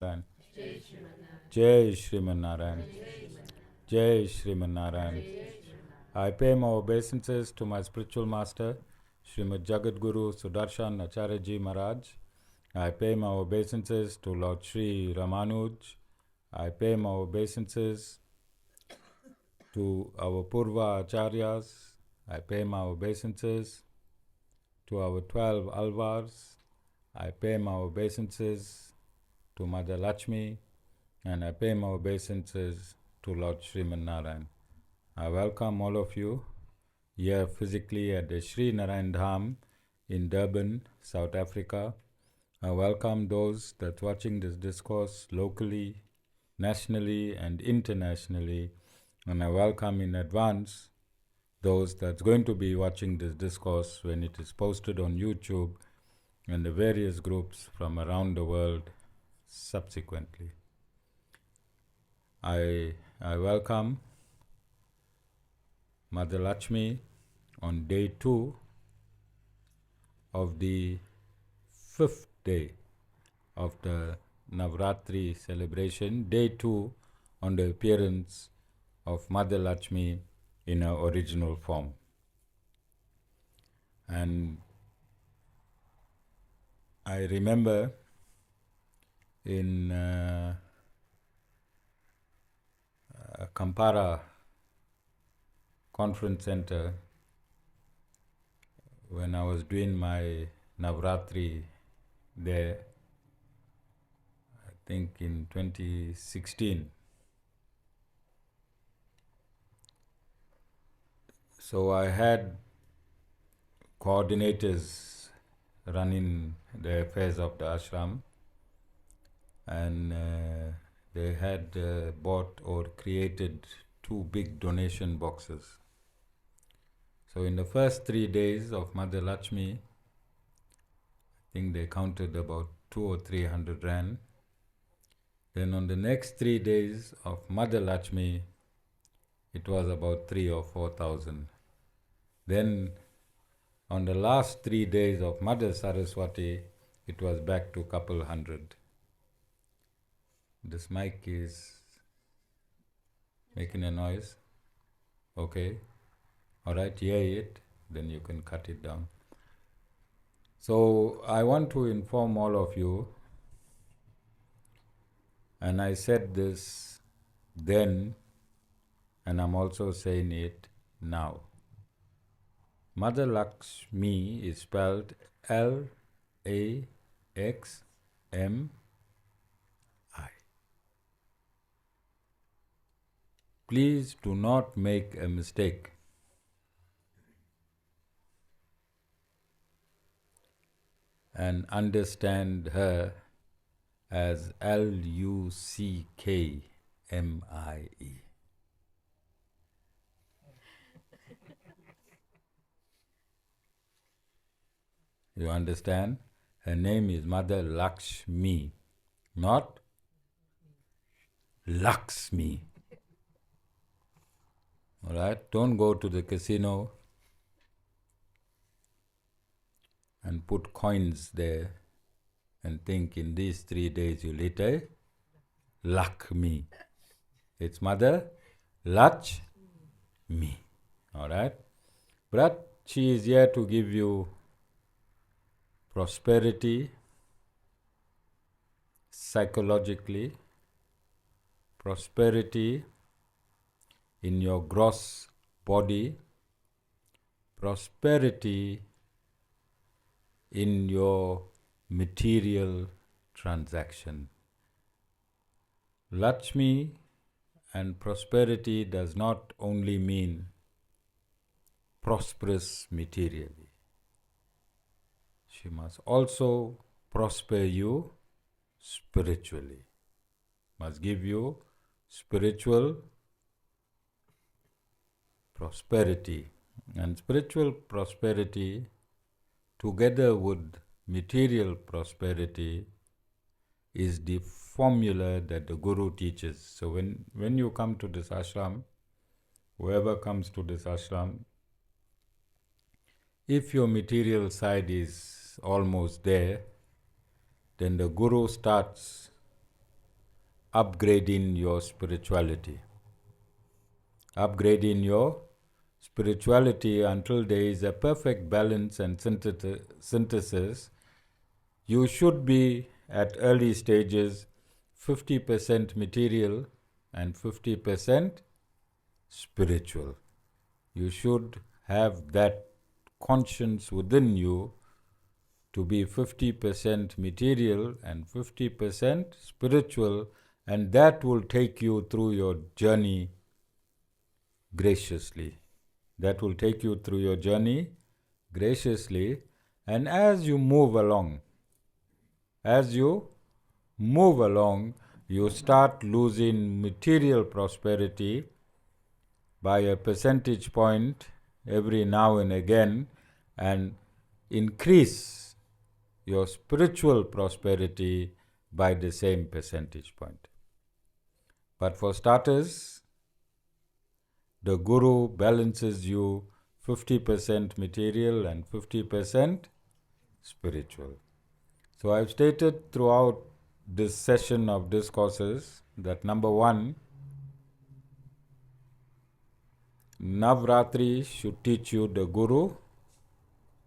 Narayan. Jai Shriman Narayan. Jai Shriman Narayan. I pay my obeisances to my spiritual master, Srimad Jagat Guru Sudarshan Acharya Ji Maharaj. I pay my obeisances to Lord Sri Ramanuj. I pay my obeisances to our Purva Acharyas. I pay my obeisances to our 12 Alvars. I pay my obeisances to Mother Laxmi, and I pay my obeisances to Lord Sriman Narayan. I welcome all of you here physically at the Sri Narayan Dham in Durban, South Africa. I welcome those that watching this discourse locally, nationally and internationally, and I welcome in advance those that's going to be watching this discourse when it is posted on YouTube and the various groups from around the world subsequently. I welcome Mother Laxmi on day 2 of the 5th day of the Navratri celebration, day 2 on the appearance of Mother Laxmi in her original form. And I remember in Kampara Conference Center, when I was doing my Navratri there, I think in 2016. So I had coordinators running the affairs of the ashram, and they had bought or created 2 big donation boxes. So in the first 3 days of Mother Laxmi, I think they counted about 200 or 300 rand. Then on the next 3 days of Mother Laxmi, it was about 3,000 or 4,000. Then on the last 3 days of Mother Saraswati, it was back to couple hundred. This mic is making a noise. Okay. Alright, hear it, then you can cut it down. So I want to inform all of you, and I said this then, and I'm also saying it now. Mother Laxmi is spelled Laxmi. Please do not make a mistake. And understand her as Luckmie. You understand? Her name is Mother Laxmi, not Lucks-mie. Alright? Don't go to the casino and put coins there and think in these 3 days you'll hit a Luckme. It's Mother Laxmi. Alright? But she is here to give you prosperity psychologically, prosperity in your gross body, prosperity in your material transaction. Lakshmi and prosperity does not only mean prosperous materially. She must also prosper you spiritually. Must give you spiritual prosperity. And spiritual prosperity together with material prosperity is the formula that the Guru teaches. So when you come to this ashram, whoever comes to this ashram, if your material side is almost there, then the Guru starts upgrading your spirituality. Upgrading your spirituality until there is a perfect balance and synthesis. You should be at early stages 50% material and 50% spiritual. You should have that conscience within you to be 50% material and 50% spiritual, and that will take you through your journey graciously. That will take you through your journey graciously, and as you move along, you start losing material prosperity by a percentage point every now and again, and increase your spiritual prosperity by the same percentage point. But for starters, the Guru balances you 50% material and 50% spiritual. So I've stated throughout this session of discourses that number one, Navratri should teach you the Guru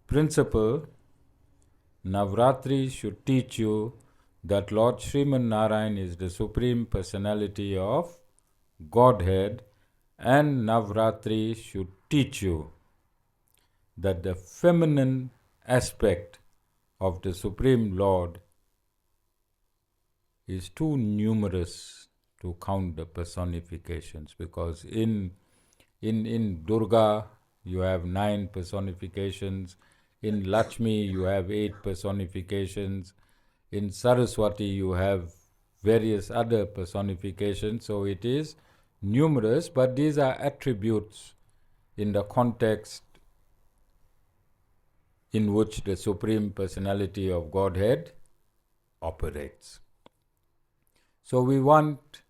principle. Navratri should teach you that Lord Sriman Narayan is the Supreme Personality of Godhead, and Navratri should teach you that the feminine aspect of the Supreme Lord is too numerous to count the personifications, because in Durga you have 9 personifications, in Luckme you have 8 personifications, in Saraswati you have various other personifications, so it is numerous, but these are attributes in the context in which the Supreme Personality of Godhead operates. So we want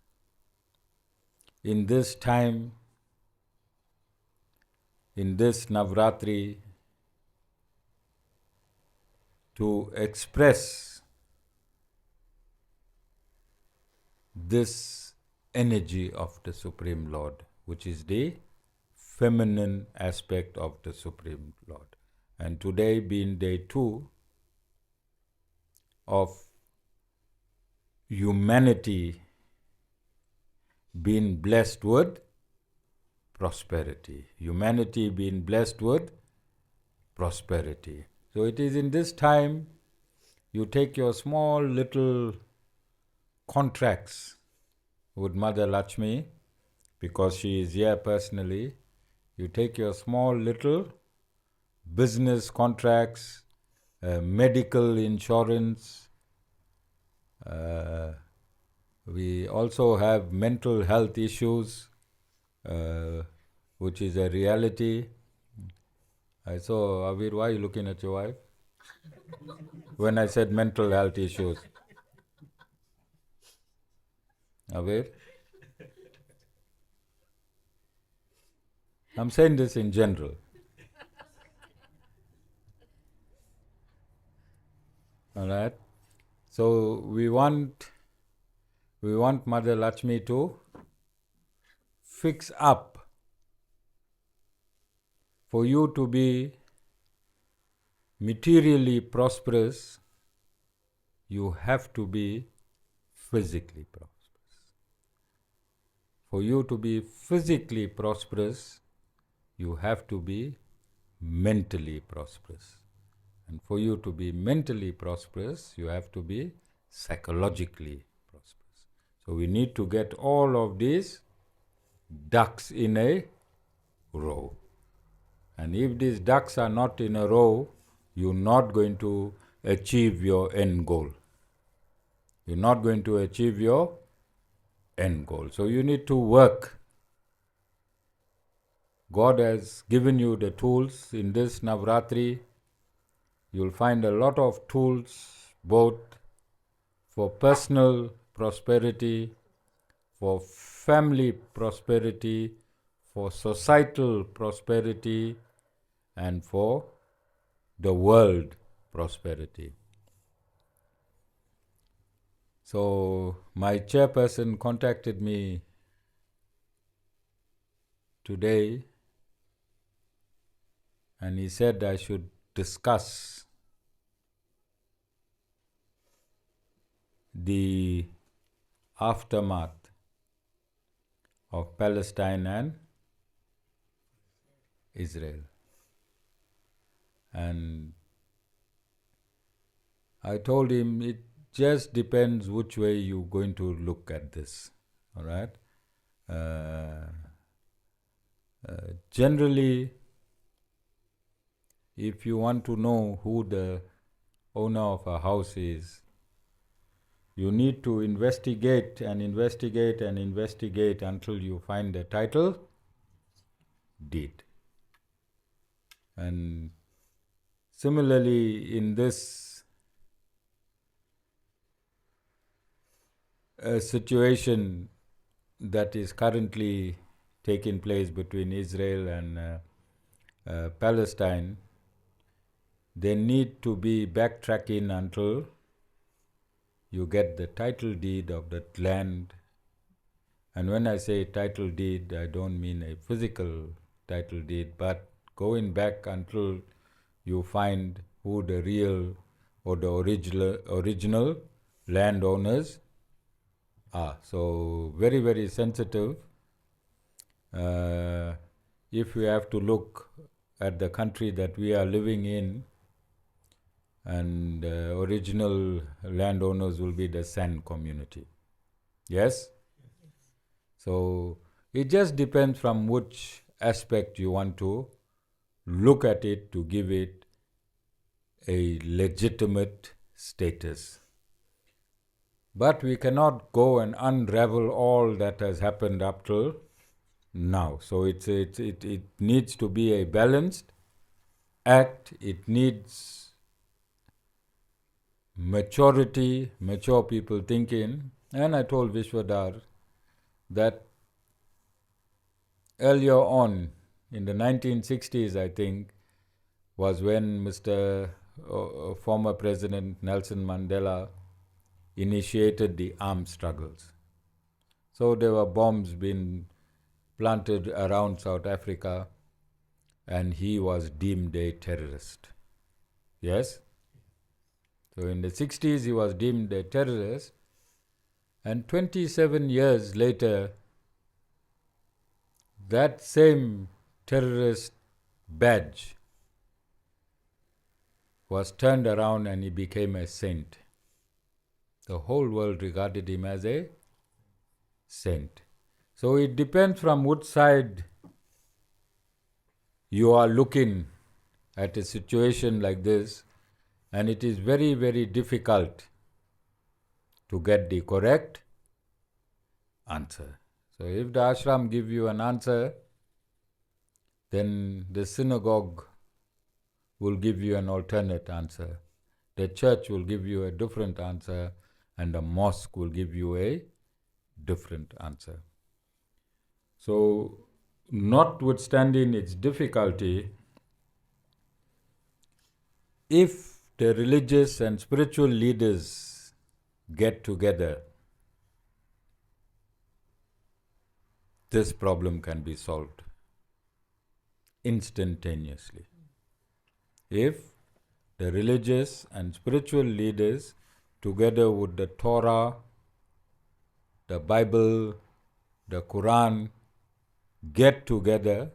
in this time, in this Navratri, to express this energy of the Supreme Lord, which is the feminine aspect of the Supreme Lord. And today being day 2 of humanity being blessed with prosperity. Humanity being blessed with prosperity. So it is in this time you take your small little contracts with Mother Laxmi, because she is here personally. You take your small little business contracts, medical insurance. We also have mental health issues, which is a reality. I saw, Avir, why are you looking at your wife? When I said mental health issues. Avir? I'm saying this in general. All right? So we want Mother Laxmi to fix up. For you to be materially prosperous, you have to be physically prosperous. For you to be physically prosperous, you have to be mentally prosperous. And for you to be mentally prosperous, you have to be psychologically prosperous. So we need to get all of these ducks in a row. And if these ducks are not in a row, you're not going to achieve your end goal. You're not going to achieve your end goal. So you need to work. God has given you the tools in this Navratri. You'll find a lot of tools, both for personal prosperity, for family prosperity, for societal prosperity, and for the world prosperity. So my chairperson contacted me today and he said I should discuss the aftermath of Palestine and Israel. And I told him it just depends which way you're going to look at this, all right? Generally, if you want to know who the owner of a house is, you need to investigate and investigate and investigate until you find the title deed. And similarly, in this situation that is currently taking place between Israel and Palestine, there need to be backtracking until you get the title deed of that land. And when I say title deed, I don't mean a physical title deed, but going back until you find who the real or the original landowners are. So very, very sensitive. If we have to look at the country that we are living in, and original landowners will be the San community. Yes? So it just depends from which aspect you want to look at it to give it a legitimate status. But we cannot go and unravel all that has happened up till now. So it needs to be a balanced act. It needs maturity, mature people thinking. And I told Vishwadhar that earlier on, in the 1960s, I think, was when former President Nelson Mandela initiated the armed struggles. So there were bombs being planted around South Africa, and he was deemed a terrorist. Yes? So in the 60s, he was deemed a terrorist, and 27 years later, that same terrorist badge was turned around and he became a saint. The whole world regarded him as a saint. So it depends from which side you are looking at a situation like this, and it is very, very difficult to get the correct answer. So if the ashram give you an answer, then the synagogue will give you an alternate answer. The church will give you a different answer, and the mosque will give you a different answer. So, notwithstanding its difficulty, if the religious and spiritual leaders get together, this problem can be solved instantaneously. If the religious and spiritual leaders, together with the Torah, the Bible, the Quran, get together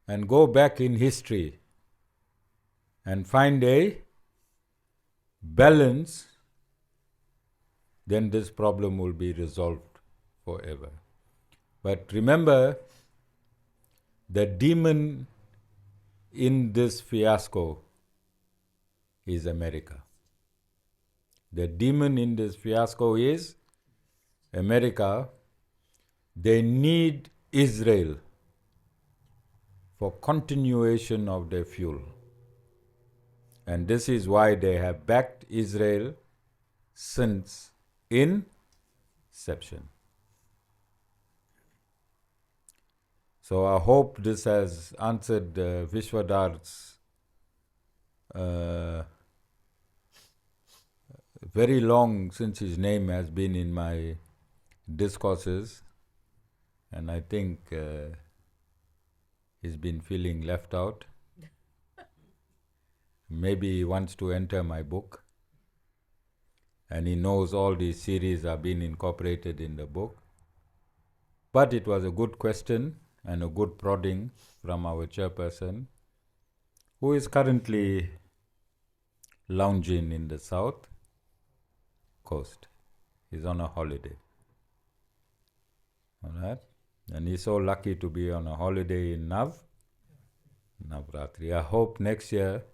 and go back in history and find a balance, then this problem will be resolved forever. But remember, the demon in this fiasco is America. The demon in this fiasco is America. They need Israel for continuation of their fuel. And this is why they have backed Israel since inception. So I hope this has answered very long since his name has been in my discourses, and I think he's been feeling left out. Maybe he wants to enter my book, and he knows all these series are being incorporated in the book. But it was a good question and a good prodding from our chairperson, who is currently lounging in the south coast. He's on a holiday. All right? And he's so lucky to be on a holiday in Navratri. I hope next year,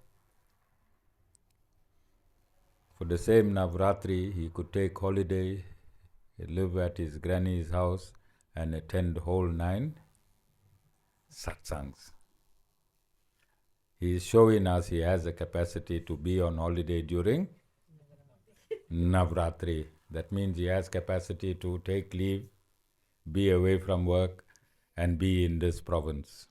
for the same Navratri, he could take holiday, live at his granny's house, and attend whole 9 satsangs. He is showing us he has the capacity to be on holiday during Navratri. That means he has capacity to take leave, be away from work, and be in this province.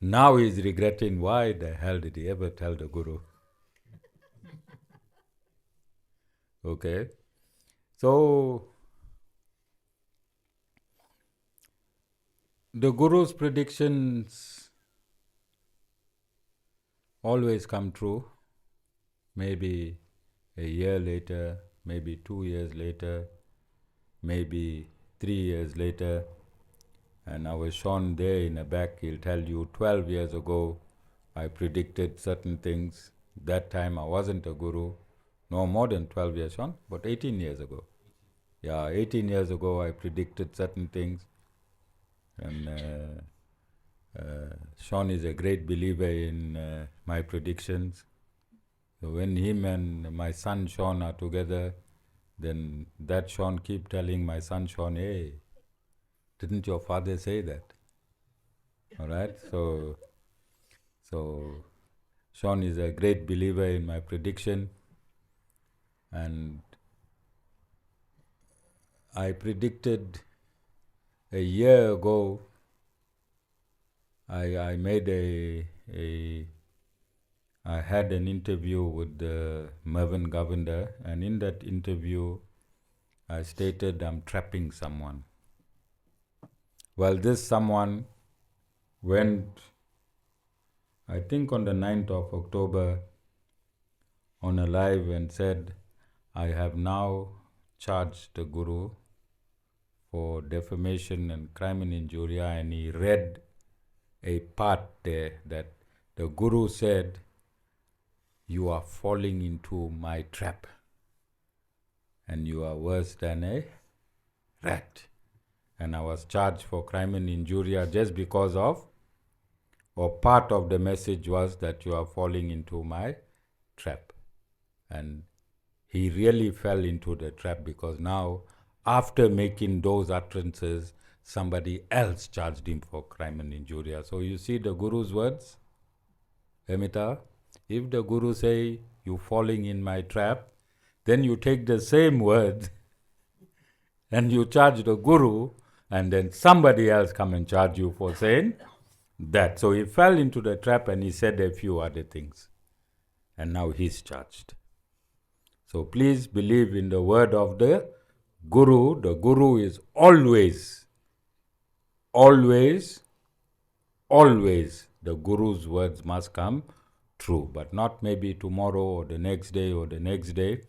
Now he is regretting, why the hell did he ever tell the Guru? Okay. So, the Guru's predictions always come true. Maybe a year later, maybe 2 years later, maybe 3 years later. And I was shown there in the back, he'll tell you 12 years ago, I predicted certain things. That time I wasn't a Guru. No more than 12 years, Sean, but 18 years ago. Yeah, 18 years ago I predicted certain things. And Sean is a great believer in my predictions. So when him and my son Sean are together, then that Sean keep telling my son Sean, hey, didn't your father say that? All right, so Sean is a great believer in my prediction, and I predicted a year ago. I made I had an interview with Mervyn Governor, and in that interview, I stated I'm trapping someone. Well, this someone went, I think on the 9th of October, on a live and said, I have now charged the Guru for defamation and crime and injury, and he read a part there that the Guru said, you are falling into my trap and you are worse than a rat. And I was charged for crime and injury just because of, or part of the message was that you are falling into my trap. And he really fell into the trap, because now, after making those utterances, somebody else charged him for crime and injury. So you see the Guru's words, Amita, if the Guru say, you falling in my trap, then you take the same words and you charge the Guru, and then somebody else come and charge you for saying that. So he fell into the trap and he said a few other things. And now he's charged. So please believe in the word of the Guru. The Guru is always, always, always, the Guru's words must come true, but not maybe tomorrow or the next day or the next day.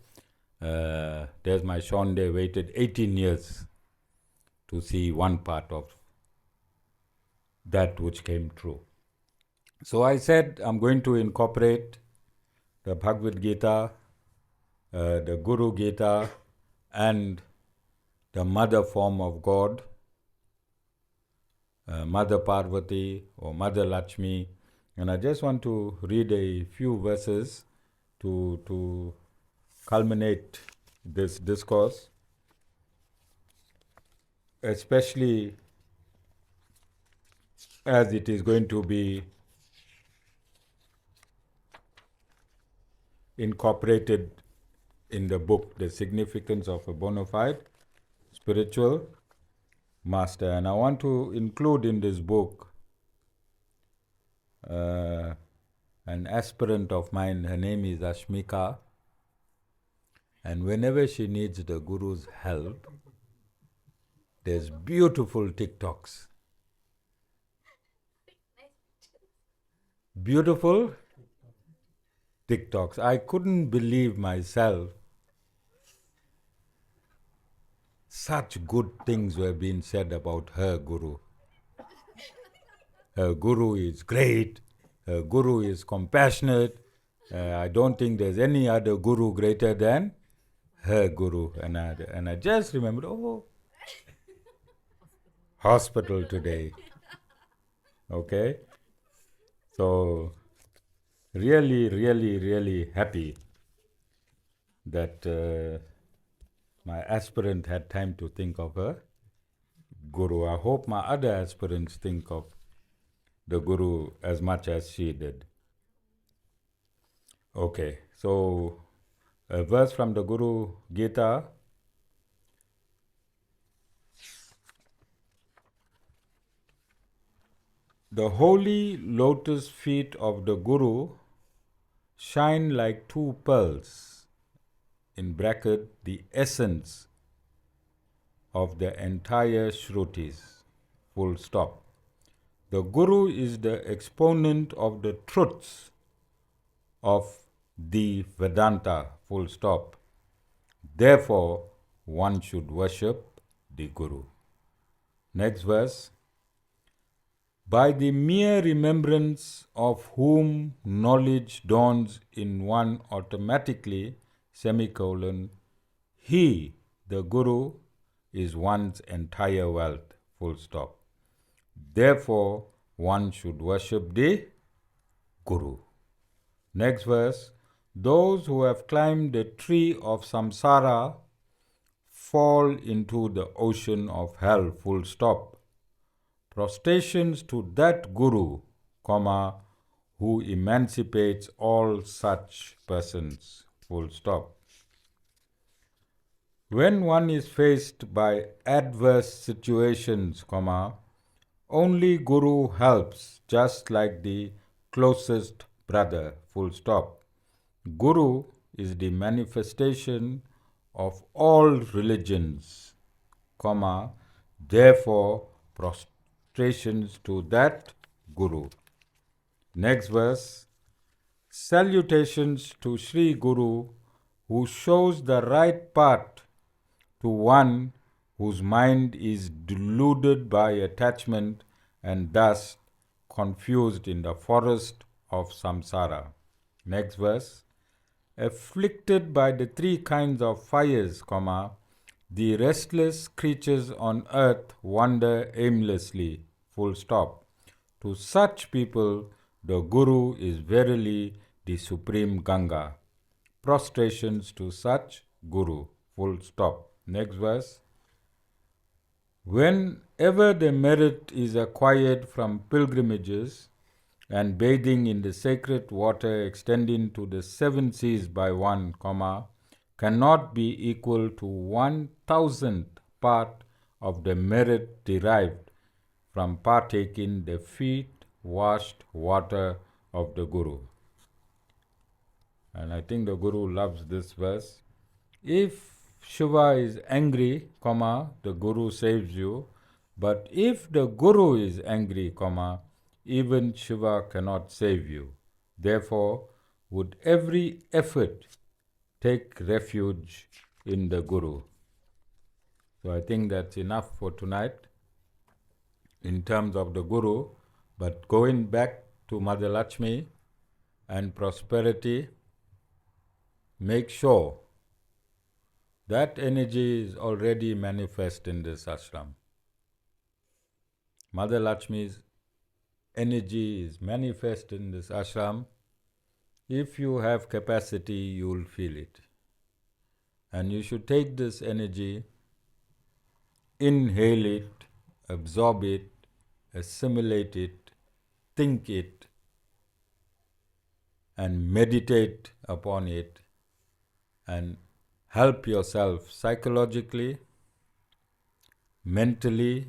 There's my Sean, they waited 18 years to see one part of that which came true. So I said I'm going to incorporate the Bhagavad Gita, the Guru Gita, and the mother form of God, Mother Parvati or Mother Laxmi. And I just want to read a few verses to culminate this discourse, especially as it is going to be incorporated in the book, The Significance of a Bona Fide Spiritual Master. And I want to include in this book a an aspirant of mine. Her name is Ashmika. And whenever she needs the Guru's help, there's beautiful TikToks. Beautiful TikToks. I couldn't believe myself. Such good things were being said about her Guru. Her Guru is great. Her Guru is compassionate. I don't think there's any other Guru greater than her Guru. And I just remembered, hospital today. Okay? So, really, really, really happy that my aspirant had time to think of her Guru. I hope my other aspirants think of the Guru as much as she did. Okay, so a verse from the Guru Gita. The holy lotus feet of the Guru shine like two pearls, in bracket, the essence of the entire Shrutis, full stop. The Guru is the exponent of the truths of the Vedanta, full stop. Therefore, one should worship the Guru. Next verse. By the mere remembrance of whom knowledge dawns in one automatically, semicolon, he, the Guru, is one's entire wealth, full stop. Therefore, one should worship the Guru. Next verse. Those who have climbed the tree of samsara fall into the ocean of hell, full stop. Prostrations to that Guru, who emancipates all such persons, full stop. When one is faced by adverse situations, only Guru helps, just like the closest brother, full stop. Guru is the manifestation of all religions, therefore prostrations to that Guru. Next verse. Salutations to Sri Guru, who shows the right path to one whose mind is deluded by attachment and thus confused in the forest of samsara. Next verse. Afflicted by the three kinds of fires, the restless creatures on earth wander aimlessly, full stop. To such people, the Guru is verily the supreme Ganga. Prostrations to such Guru, full stop. Next verse. Whenever the merit is acquired from pilgrimages and bathing in the sacred water extending to the 7 seas by one, cannot be equal to 1,000th part of the merit derived from partaking the feet-washed water of the Guru. And I think the Guru loves this verse. If Shiva is angry, the Guru saves you. But if the Guru is angry, even Shiva cannot save you. Therefore, would every effort take refuge in the Guru. So I think that's enough for tonight in terms of the Guru. But going back to Mother Laxmi and prosperity, make sure that energy is already manifest in this ashram. Mother Laxmi's energy is manifest in this ashram. If you have capacity, you will feel it. And you should take this energy, inhale it, absorb it, assimilate it, think it, and meditate upon it, and help yourself psychologically, mentally,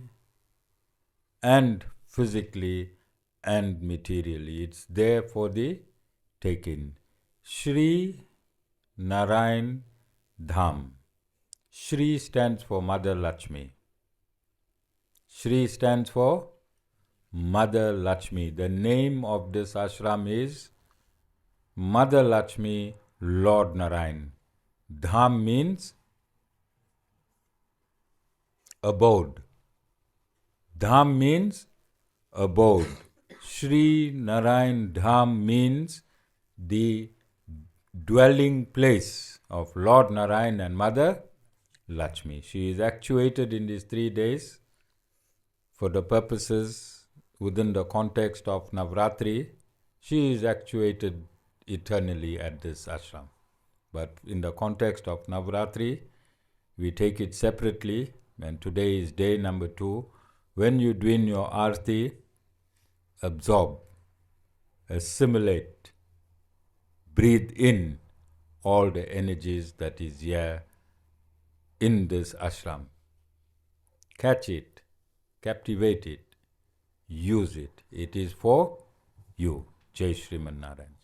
and physically, and materially. It's there for the take in Shri Narayan Dham. Shri stands for Mother Laxmi. Shri stands for Mother Laxmi. The name of this ashram is Mother Laxmi, Lord Narayan. Dham means abode. Dham means abode. Shri Narayan Dham means the dwelling place of Lord Narayan and Mother Laxmi. She is actuated in these 3 days for the purposes within the context of Navratri. She is actuated eternally at this ashram. But in the context of Navratri, we take it separately, and today is day number 2. When you do your arti, absorb, assimilate, breathe in all the energies that is here in this ashram. Catch it, captivate it, use it. It is for you. Jai Shriman Narayan.